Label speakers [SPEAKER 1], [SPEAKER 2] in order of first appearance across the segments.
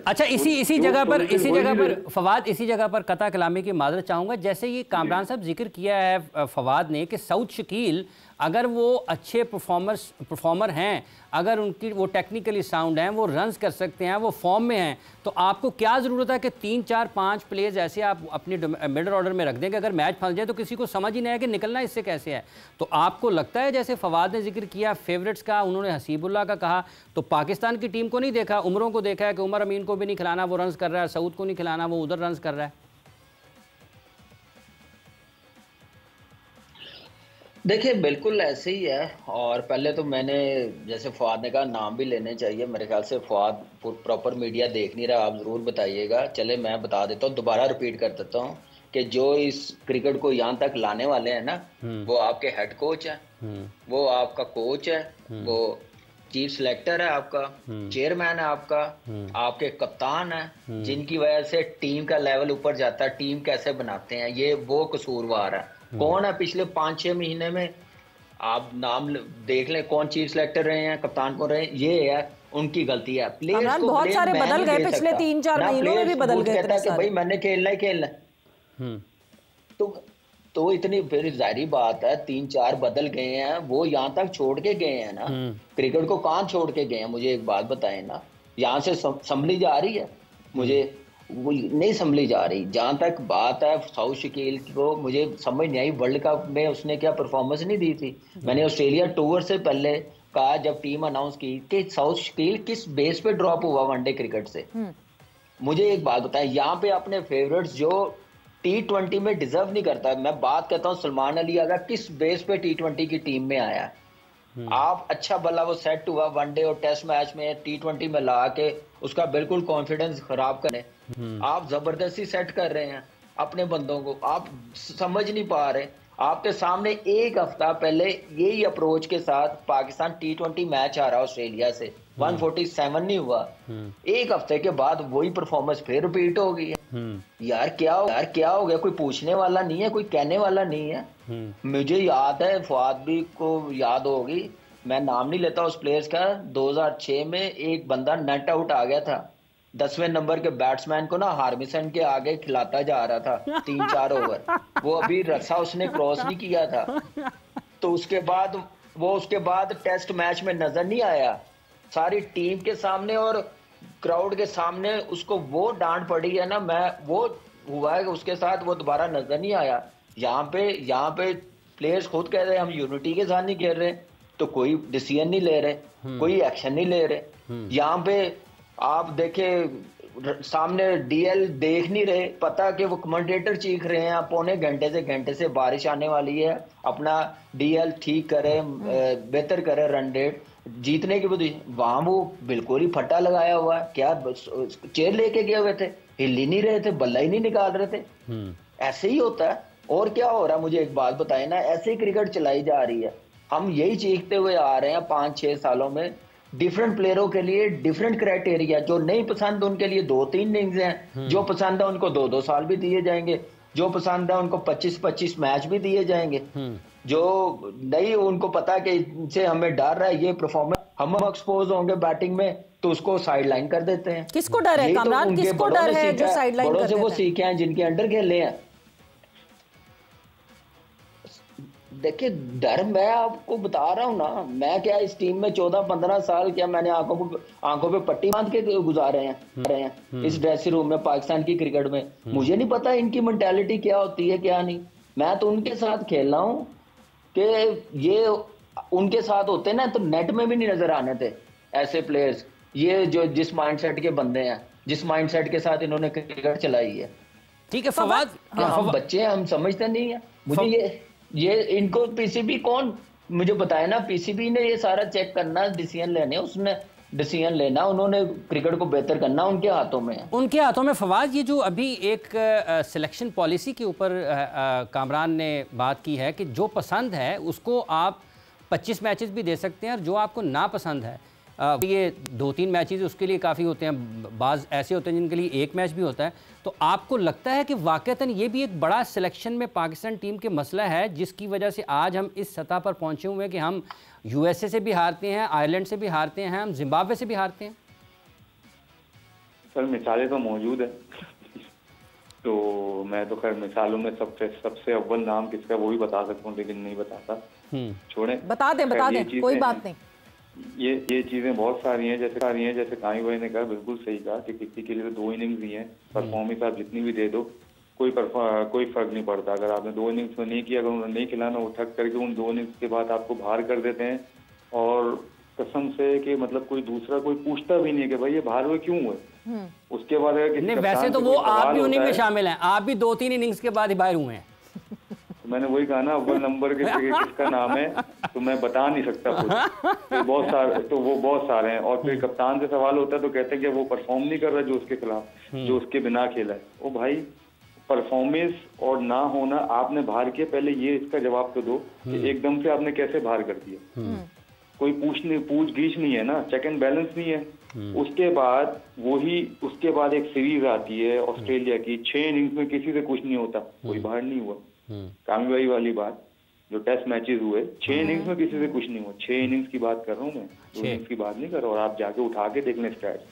[SPEAKER 1] अच्छा, इसी जगह पर फवाद, इसी जगह पर कता कलामी की माजरत चाहूँगा। जैसे ये कामरान साहब जिक्र किया है फवाद ने कि सऊद शकील अगर वो अच्छे परफॉर्मर हैं, अगर उनकी वो टेक्निकली साउंड हैं, वो रन्स कर सकते हैं, वो फॉर्म में हैं, तो आपको क्या ज़रूरत है कि 3 4 5 प्लेयर्स ऐसे आप अपने मिडल ऑर्डर में रख दें कि अगर मैच फंस जाए तो किसी को समझ ही नहीं है कि निकलना इससे कैसे है। तो आपको लगता है, जैसे फवाद ने जिक्र किया फेवरेट्स का, उन्होंने हसीबुल्लाह का कहा, तो पाकिस्तान की टीम को नहीं देखा, उमरों को देखा है कि उमर अमीन को भी नहीं खिलाना, वो रन्स कर रहा है, सऊद को नहीं खिलाना, वो उधर रन्स कर रहा है।
[SPEAKER 2] देखिए बिल्कुल ऐसे ही है। और पहले तो मैंने, जैसे फवाद ने कहा, नाम भी लेने चाहिए। मेरे ख्याल से फवाद प्रॉपर मीडिया देख नहीं रहा, आप ज़रूर बताइएगा। चले मैं बता देता हूँ, दोबारा रिपीट कर देता हूँ कि जो इस क्रिकेट को यहाँ तक लाने वाले हैं ना, वो आपके हेड कोच है, वो आपका कोच है, वो चीफ सिलेक्टर है, आपका चेयरमैन है, आपके कप्तान है, जिनकी वजह से टीम का लेवल ऊपर जाता है। टीम कैसे बनाते हैं, ये वो कसूरवार है। कौन है पिछले 5-6 महीने में, आप नाम देख लें, कौन चीफ सिलेक्टर रहे हैं, कप्तान कौन रहे हैं, ये है उनकी गलती है। प्लेयर्स को
[SPEAKER 3] बहुत सारे बदल गए पिछले 3-4 महीनों में भी बदल गए
[SPEAKER 2] कहता है कि भाई मैंने खेलना ही खेलना। तो इतनी फिर जाहिर बात है, 3-4 बदल गए हैं, वो यहाँ तक छोड़ के गए हैं ना। क्रिकेट को कहाँ छोड़ के गए हैं, मुझे एक बात बताएं ना। यहाँ से संभली जा रही है, मुझे वो नहीं संभली जा रही। जहां तक बात है सऊद शकील को, मुझे समझ नहीं आई वर्ल्ड कप में उसने क्या परफॉर्मेंस नहीं दी थी। मैंने ऑस्ट्रेलिया टूर से पहले कहा, जब टीम अनाउंस की, कि सऊद शकील किस बेस पे ड्रॉप हुआ वनडे क्रिकेट से। मुझे एक बात बताएं, यहाँ पे अपने फेवरेट्स जो T20 में डिजर्व नहीं करता, मैं बात करता हूँ सलमान अली आगा, किस बेस पे T20 की टीम में आया। आप अच्छा भला वो सेट हुआ वनडे और टेस्ट मैच में, T20 में ला के उसका बिल्कुल कॉन्फिडेंस खराब करें। आप जबरदस्ती सेट कर रहे हैं अपने बंदों को, आप समझ नहीं पा रहे। आपके सामने एक हफ्ता पहले यही अप्रोच के साथ पाकिस्तान T20 मैच आ रहा ऑस्ट्रेलिया से, 147 नहीं हुआ। एक हफ्ते के बाद वही परफॉर्मेंस फिर रिपीट हो गई है। यार क्या हो गया, कोई पूछने वाला नहीं है, कोई कहने वाला नहीं है। मुझे याद है, फवाद भी को याद होगी, मैं नाम नहीं लेता उस प्लेयर्स का, 2006 में एक बंदा नेट आउट आ गया था, 10वें नंबर के बैट्समैन को ना हार्मिसन के आगे खिलाता जा रहा था 3-4 ओवर, वो अभी रस्सा उसने क्रॉस नहीं किया था। तो उसके बाद टेस्ट मैच में नजर नहीं आया, सारी टीम के सामने और क्राउड के सामने उसको वो डांट पड़ी है ना, मैं वो हुआ है उसके साथ, वो दोबारा नजर नहीं आया। यहाँ पे प्लेयर्स खुद कह रहे हैं हम यूनिटी के साथ नहीं खेल रहे, तो कोई डिसीजन नहीं ले रहे, कोई एक्शन नहीं ले रहे। यहाँ पे आप देखे सामने डीएल देख नहीं रहे, पता कि वो कमेंटेटर चीख रहे हैं पौने घंटे से बारिश आने वाली है, अपना डीएल ठीक करे, बेहतर करे रन रेट जीतने की बुद्धि। वहां वो बिल्कुल ही फट्टा लगाया हुआ है, क्या चेयर लेके गए हुए थे, हिल ही नहीं रहे थे, बल्ला ही नहीं निकाल रहे थे। ऐसे ही होता है। और क्या हो रहा है, मुझे एक बात बताए ना, ऐसे ही क्रिकेट चलाई जा रही है। हम यही चीखते हुए आ रहे हैं 5-6 सालों में, डिफरेंट प्लेयरों के लिए डिफरेंट क्राइटेरिया। जो नहीं पसंद उनके लिए 2-3 इनिंग्स हैं, जो पसंद है उनको 2-2 साल भी दिए जाएंगे, जो पसंद है उनको 25-25 मैच भी दिए जाएंगे, जो नहीं उनको पता कि इनसे हमें डर रहा है, ये परफॉर्मेंस हम एक्सपोज होंगे बैटिंग में, तो उसको साइड लाइन कर देते हैं।
[SPEAKER 3] किसको डर है कामरान, किसको डर है जो साइड लाइन कर देते हैं?
[SPEAKER 2] वो सीखे हैं जिनके अंडर खेले हैं। देखिए डर मैं आपको बता रहा हूं ना, मैं क्या इस टीम में 14-15 साल क्या मैंने आंखों पे पट्टी बांध के गुजारे हैं इस ड्रेसिंग रूम में, पाकिस्तान की क्रिकेट में। मुझे नहीं पता इनकी मेंटालिटी क्या होती है क्या नहीं। मैं तो उनके साथ खेल रहा हूं कि ये उनके साथ होते ना तो नेट में भी नहीं नजर आने थे ऐसे प्लेयर्स। ये जो जिस माइंडसेट के बंदे हैं, जिस माइंडसेट के साथ इन्होंने क्रिकेट चलाई है।
[SPEAKER 1] ठीक है फवाद,
[SPEAKER 2] हम बच्चे हैं, हम समझते नहीं है। मुझे ये इनको पीसीबी कौन मुझे बताया ना, पीसीबी ने ये सारा चेक करना, डिसीजन लेने, उसने डिसीजन लेना, उन्होंने क्रिकेट को बेहतर करना, उनके हाथों में है।
[SPEAKER 1] उनके हाथों में। फवाद, ये जो अभी एक सिलेक्शन पॉलिसी के ऊपर कामरान ने बात की है कि जो पसंद है उसको आप 25 मैचेस भी दे सकते हैं, और जो आपको ना पसंद है ये 2-3 मैचेस उसके लिए काफ़ी होते हैं, बाज़ ऐसे होते हैं जिनके लिए एक मैच भी होता है। तो आपको लगता है कि वाक़तन ये भी एक बड़ा सिलेक्शन में पाकिस्तान टीम के मसला है, जिसकी वजह से आज हम इस सतह पर पहुँचे हुए हैं कि हम यूएसए से भी हारते हैं, आयरलैंड से भी हारते हैं, हम जिम्बाब्वे से भी हारते हैं?
[SPEAKER 4] सर मिसालें तो मौजूद है तो मैं तो खैर मिसालों में सबसे अव्वल नाम किसका वो भी बता सकता हूँ, लेकिन नहीं बताता, छोड़ें।
[SPEAKER 3] बता दें कोई बात नहीं।
[SPEAKER 4] ये चीजें बहुत सारी हैं, जैसे कामी भाई ने कहा, बिल्कुल सही कहा कि किसी के लिए तो 2 इनिंग्स ही हैं, परफॉर्मेंस आप जितनी भी दे दो कोई फर्क नहीं पड़ता। अगर आपने 2 इनिंग्स में नहीं किया, अगर उन्होंने नहीं खिलाना, वो थक करके उन 2 इनिंग्स के बाद आपको बाहर कर देते हैं, और कसम से कि मतलब कोई दूसरा कोई पूछता भी नहीं कि भाई ये बाहर हुए क्यों हुए। उसके बाद
[SPEAKER 1] नहीं, वैसे तो वो आप भी उन्हीं में शामिल हैं, आप भी 2-3 इनिंग्स के बाद ही बाहर हुए हैं।
[SPEAKER 4] तो मैंने वही कहा ना, अव्वल नंबर के किसका नाम है तो मैं बता नहीं सकता खुद, तो वो बहुत सारे हैं। और फिर कप्तान से सवाल होता है तो कहते हैं कि वो परफॉर्म नहीं कर रहा जो उसके खिलाफ, जो उसके बिना खेला है। ओ भाई, परफॉर्मेंस और ना होना आपने बाहर किया, पहले ये इसका जवाब तो दो कि एकदम से आपने कैसे बाहर कर दिया। कोई पूछ गीछ नहीं है ना, चेक एंड बैलेंस नहीं है। उसके बाद एक सीरीज आती है ऑस्ट्रेलिया की, 6 इनिंग्स में किसी से कुछ नहीं होता, कोई बाहर नहीं हुआ। कामी भाई वाली बात, जो टेस्ट मैचेस हुए 6 इनिंग्स में किसी से कुछ नहीं हुआ। 6 इनिंग्स की बात कर रहा हूँ मैं, 2 इनिंग्स की बात नहीं कर रहा। और आप जाके उठा के देख लें स्टैट्स,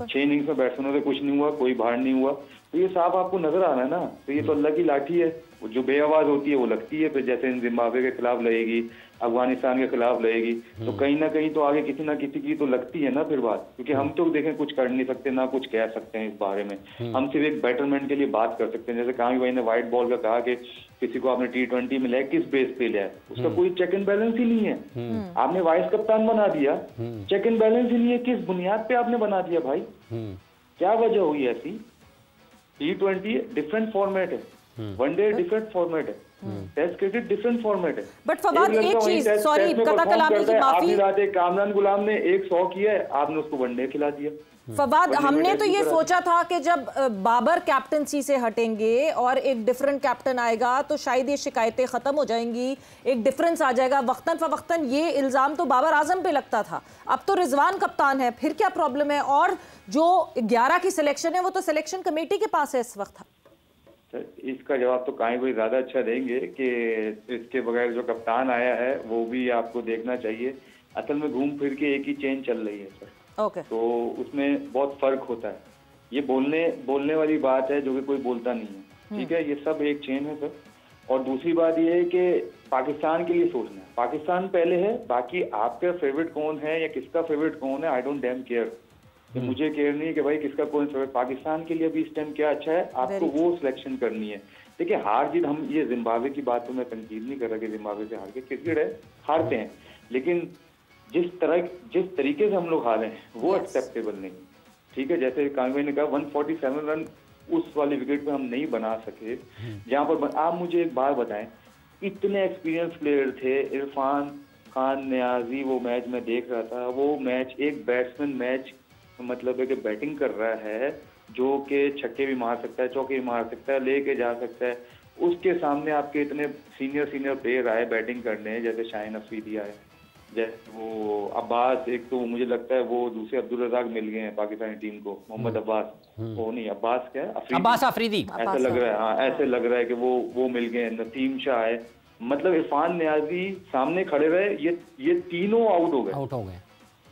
[SPEAKER 4] 6 इनिंग्स में बैट्समैनों से कुछ नहीं हुआ, कोई बाहर नहीं हुआ, तो ये साफ आपको नजर आ रहा है ना। तो ये तो अल्लाह की लाठी है, जो बेआवाज होती है वो लगती है, फिर जैसे इन जिम्बाब्वे के खिलाफ लगेगी, अफगानिस्तान के खिलाफ लगेगी, तो कहीं ना कहीं तो आगे किसी ना किसी की तो लगती है ना फिर बात। क्योंकि हम तो देखें कुछ कर नहीं सकते, ना कुछ कह सकते हैं इस बारे में, हम सिर्फ एक बैटरमैन के लिए बात कर सकते हैं। जैसे कामी भाई ने व्हाइट बॉल का कहा कि किसी को आपने T20 में लिया, किस बेस पे लिया, उसका कोई चेक एंड बैलेंस ही नहीं है। आपने वाइस कप्तान बना दिया, चेक एंड बैलेंस ही नहीं है, किस बुनियाद पे आपने बना दिया भाई, क्या वजह हुई ऐसी। T20 डिफरेंट फॉर्मेट है, वनडे डिफरेंट फॉर्मेट है, टेस्ट क्रिकेट डिफरेंट फॉर्मेट है।
[SPEAKER 3] बट फवाद एक चीज, सॉरी कथा कलामी की माफी,
[SPEAKER 4] कामरान गुलाम ने 100 किया है, आपने उसको वनडे खिला दिया।
[SPEAKER 3] फवाद, हमने तो ये सोचा था कि जब बाबर कैप्टनसी से हटेंगे और एक डिफरेंट कैप्टन आएगा तो शायद ये शिकायतें खत्म हो जाएंगी, एक डिफरेंस आ जाएगा। वक्तन फवक्तन ये इल्जाम तो बाबर आजम पे लगता था, अब तो रिजवान कप्तान है, फिर क्या प्रॉब्लम है। और जो 11 की सिलेक्शन है वो तो सिलेक्शन कमेटी के पास है इस वक्त।
[SPEAKER 4] इसका जवाब तो कामी भाई ज्यादा अच्छा देंगे कि इसके बगैर जो कप्तान आया है वो भी आपको देखना चाहिए। असल में घूम फिर के एक ही चेन चल रही है सर। तो उसमें बहुत फर्क होता है। ये बोलने वाली बात है जो कि कोई बोलता नहीं है, ठीक है, ये सब एक चेन है सर। और दूसरी बात ये है कि पाकिस्तान के लिए सोचना है, पाकिस्तान पहले है, बाकी आपका फेवरेट कौन है या किसका फेवरेट कौन है, आई डोंट डैम केयर। मुझे केयर नहीं है कि भाई किसका कौन फेवरेट, पाकिस्तान के लिए भी इस टाइम क्या अच्छा है, आपको वो सिलेक्शन करनी है। देखिए हार जीत, हम ये जिम्बाब्वे की बात तो मैं तनकीद नहीं कर रहा कि जिम्बाब्वे से हार के, क्रिकेट है, हारते हैं, लेकिन जिस तरीके से हम लोग हारे हैं वो एक्सेप्टेबल नहीं, ठीक है। जैसे कामी ने कहा 147 रन उस वाले विकेट पे हम नहीं बना सके, जहाँ पर आप मुझे एक बात बताएं, इतने एक्सपीरियंस प्लेयर थे, इरफान खान, नियाजी, वो मैच में देख रहा था, वो मैच एक बैट्समैन मैच मतलब है कि बैटिंग कर रहा है जो कि छक्के भी मार सकता है, चौके भी मार सकता है, लेके जा सकता है, उसके सामने आपके इतने सीनियर प्लेयर आए बैटिंग करने, जैसे शाहीन अफरीदी आए, जैसे वो अब्बास, एक तो मुझे लगता है वो दूसरे अब्दुल रज़ाक मिल गए हैं पाकिस्तानी टीम को, मोहम्मद अब्बास, वो नहीं अब्बास क्या है,
[SPEAKER 1] अब्बास अफरीदी,
[SPEAKER 4] ऐसा लग रहा है, हाँ ऐसे लग रहा है कि वो मिल गए, नसीम शाह है, मतलब इरफान नियाजी सामने खड़े रहे, ये तीनों आउट हो गए।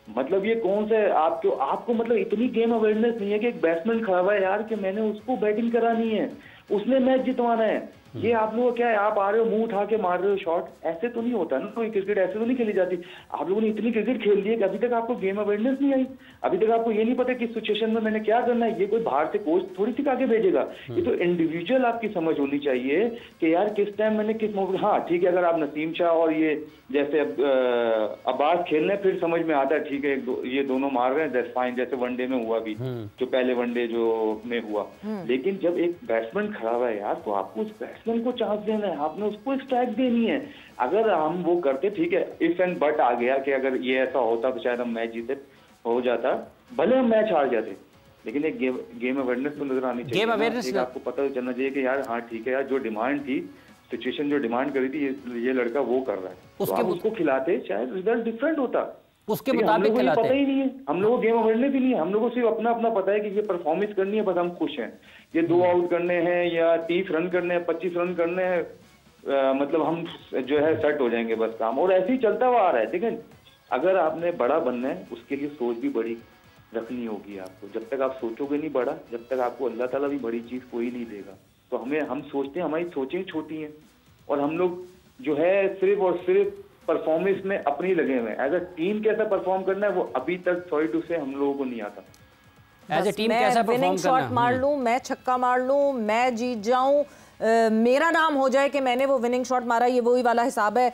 [SPEAKER 4] मतलब ये कौन सा आपको मतलब इतनी गेम अवेयरनेस नहीं है कि एक बैट्समैन खड़ा हुआ है यार कि मैंने उसको बैटिंग करानी है, उसने मैच जितवाना है, ये आप लोगों क्या है, आप आ रहे हो मुंह उठा के मार रहे हो शॉट, ऐसे तो नहीं होता ना, कोई क्रिकेट ऐसे तो नहीं खेली जाती। आप लोगों ने इतनी क्रिकेट खेल ली है कि अभी तक आपको गेम अवेयरनेस नहीं आई, अभी तक आपको ये नहीं पता किस सिचुएशन में मैंने क्या करना है। ये कोई बाहर से कोच थोड़ी सी आगे भेजेगा, ये तो इंडिविजुअल आपकी समझ होनी चाहिए कि यार किस टाइम मैंने किस मौके। हाँ ठीक है, अगर आप नसीम शाह और ये जैसे अब्बास खेल रहे हैं फिर समझ में आता है, ठीक है ये दोनों मार रहे हैं, दैट्स फाइन, जैसे वनडे में हुआ भी, जो पहले वनडे जो में हुआ। लेकिन जब एक बैट्समैन खड़ा हुआ है यार, तो आपको उस बैट्समैन को चांस देना है, आपने उसको स्ट्राइक देनी है। अगर हम वो करते, ठीक है, इफ एंड बट आ गया कि अगर ये ऐसा होता तो शायद हम मैच जीते हो जाता, भले हम मैच हार जाते, लेकिन एक गेम अवेयरनेस तो नजर आनी चाहिए, गेम अवेयरनेस आपको पता चलना चाहिए कि यार हाँ ठीक है यार, जो डिमांड थी, सिचुएशन जो डिमांड करी थी, ये लड़का वो कर रहा है, तो आप उसको खिलाते शायद रिजल्ट डिफरेंट होता,
[SPEAKER 1] उसके मुताबिक खिलाते।
[SPEAKER 4] पता ही नहीं है, हम लोगों को गेम अवेयरनेस ही नहीं है, हम लोगों को सिर्फ अपना पता है कि ये परफॉर्मेंस करनी है, बस हम खुश हैं, ये 2 आउट करने हैं या 30 रन करने हैं, 25 रन करने हैं, मतलब हम जो है सेट हो जाएंगे बस काम, और ऐसे ही चलता हुआ आ रहा है। देखिए अगर आपने बड़ा बनना है उसके लिए सोच भी बड़ी, रखनी होगी आपको। जब तक आप सोचोगे नहीं बड़ा, जब तक आपको अल्लाह ताला भी बड़ी चीज कोई नहीं देगा। तो हम सोचते हैं, हमारी सोचें छोटी हैं और हम लोग जो है सिर्फ और सिर्फ परफॉर्मेंस में अपनी लगे हुए हैं। एज अ टीम कैसा परफॉर्म करना है वो अभी तक सॉरी टू से हम लोगों को नहीं आता।
[SPEAKER 1] एज अ टीम कैसा परफॉर्म करना,
[SPEAKER 3] शॉट मार लूं, मैं छक्का मार लूं, मैं जीत जाऊं, मेरा नाम हो जाए कि मैंने वो विनिंग शॉट मारा, ये वही वाला हिसाब है।